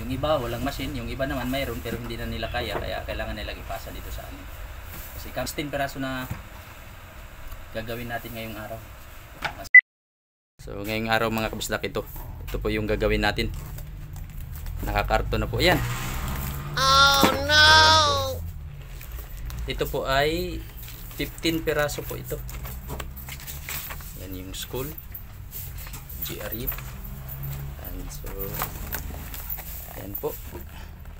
Yung iba walang machine, yung iba naman mayroon pero hindi na nila kaya kailangan nilang ipasa dito sa amin. Kasi 16 peraso na gagawin natin ngayong araw. So ngayong araw mga kabisdak, ito po yung gagawin natin. Nakakarton na po yan. Oh no! Ito po ay 15 peraso po ito. Yan yung school GRU. And so yan po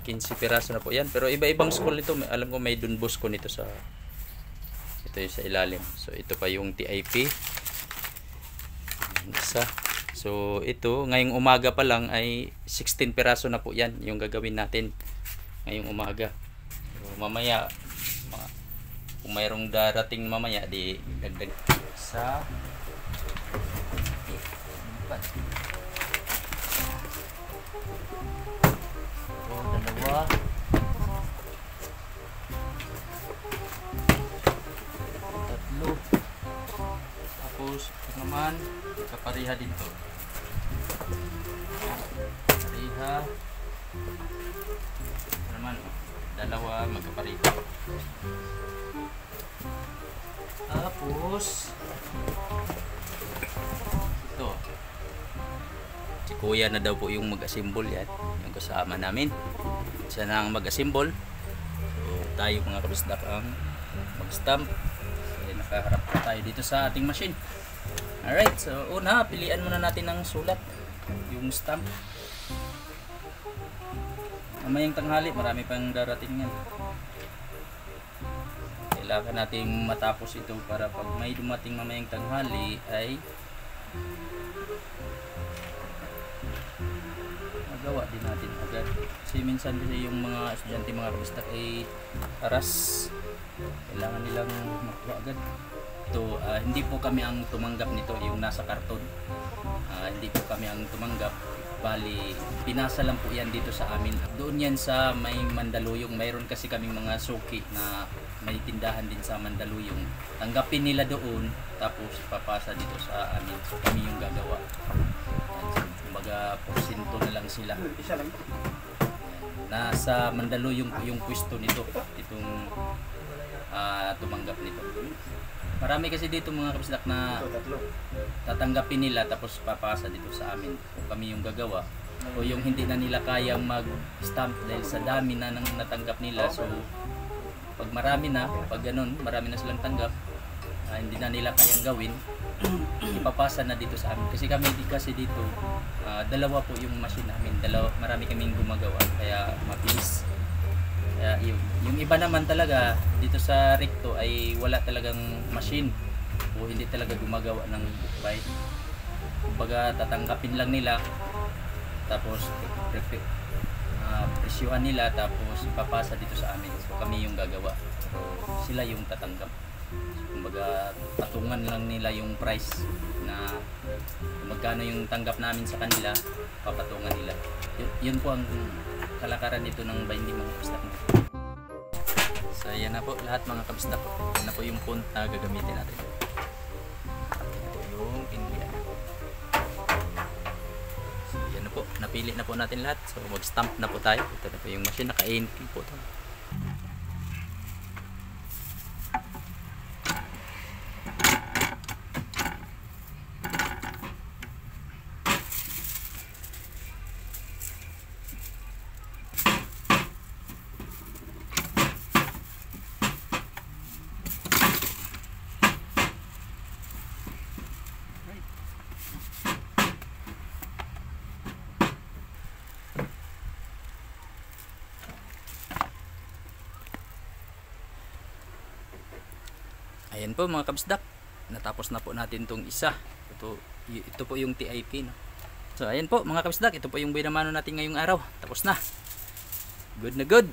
15 peraso na po yan, pero iba-ibang school ito. Alam ko may Don Bosco nito sa ito yung sa ilalim. So ito pa yung TIP isa. So ito ngayong umaga pa lang ay 16 peraso na po yan yung gagawin natin ngayong umaga. So mamaya kung mayroong darating mamaya di dagdag sa dalawa, tatlo, tapos ito naman kapariha dito, kapariha ito naman dalawa magkapariha. Tapos ito si kuya na daw po yung mag-assemble. Yan yung kasama namin, siya na ang mag-assemble. So tayo mga kabisdak ang mag-stamp. So, nakaharap na tayo dito sa ating machine. Alright, so una pilian muna natin ng sulat, yung stamp. Mamayang tanghali marami pang darating yan. Kailangan nating matapos ito para pag may dumating mamayang tanghali ay magawa din natin agad. Kasi minsan kasi yung mga estudyante mga kabistak ay aras, kailangan nilang makuha agad. Ito hindi po kami ang tumanggap nito, yung nasa karton. Hindi po kami ang tumanggap, bali pinasa lang po yan dito sa amin. Doon yan sa may Mandaluyong, mayroon kasi kaming mga suki na may tindahan din sa Mandaluyong. Tanggapin nila doon tapos papasa dito sa amin. So kami yung gagawa. Kumbaga porsyento na lang sila. Nasa Mandaluyong yung pwesto nito, itong tumanggap nito. Marami kasi dito mga kabisdak na tatanggapin nila tapos papasa dito sa amin. So kami yung gagawa. O yung hindi na nila kayang mag-stamp dahil sa dami na nang natanggap nila. So pag marami na, pag ganun, marami na silang tanggap, hindi na nila kayang gawin, ipapasa na dito sa amin. Kasi kami dito, dalawa po yung machine namin, marami kaming gumagawa, kaya mabilis. Kaya yung iba naman talaga dito sa Recto ay wala talagang machine o hindi talaga gumagawa ng bookbite. Kumbaga tatanggapin lang nila tapos presyuhan nila tapos ipapasa dito sa amin. So kami yung gagawa, so sila yung tatanggap. So, kumbaga patungan lang nila yung price na magkano yung tanggap namin sa kanila, papatungan nila. Yun po ang kalakaran dito ng binding mga kabisdak. So yan na po lahat mga kabisdak. Yan na po yung font na gagamitin natin. Ito yung India. So yan na po, napili na po natin lahat. So mag-stamp na po tayo. Ito na po yung machine, naka-ANP po ito. Ayan po mga kabisdak, natapos na po natin itong isa. Ito po yung TIP, no? So ayan po mga kabisdak, ito po yung binamano natin ngayong araw. Tapos na. Good na good.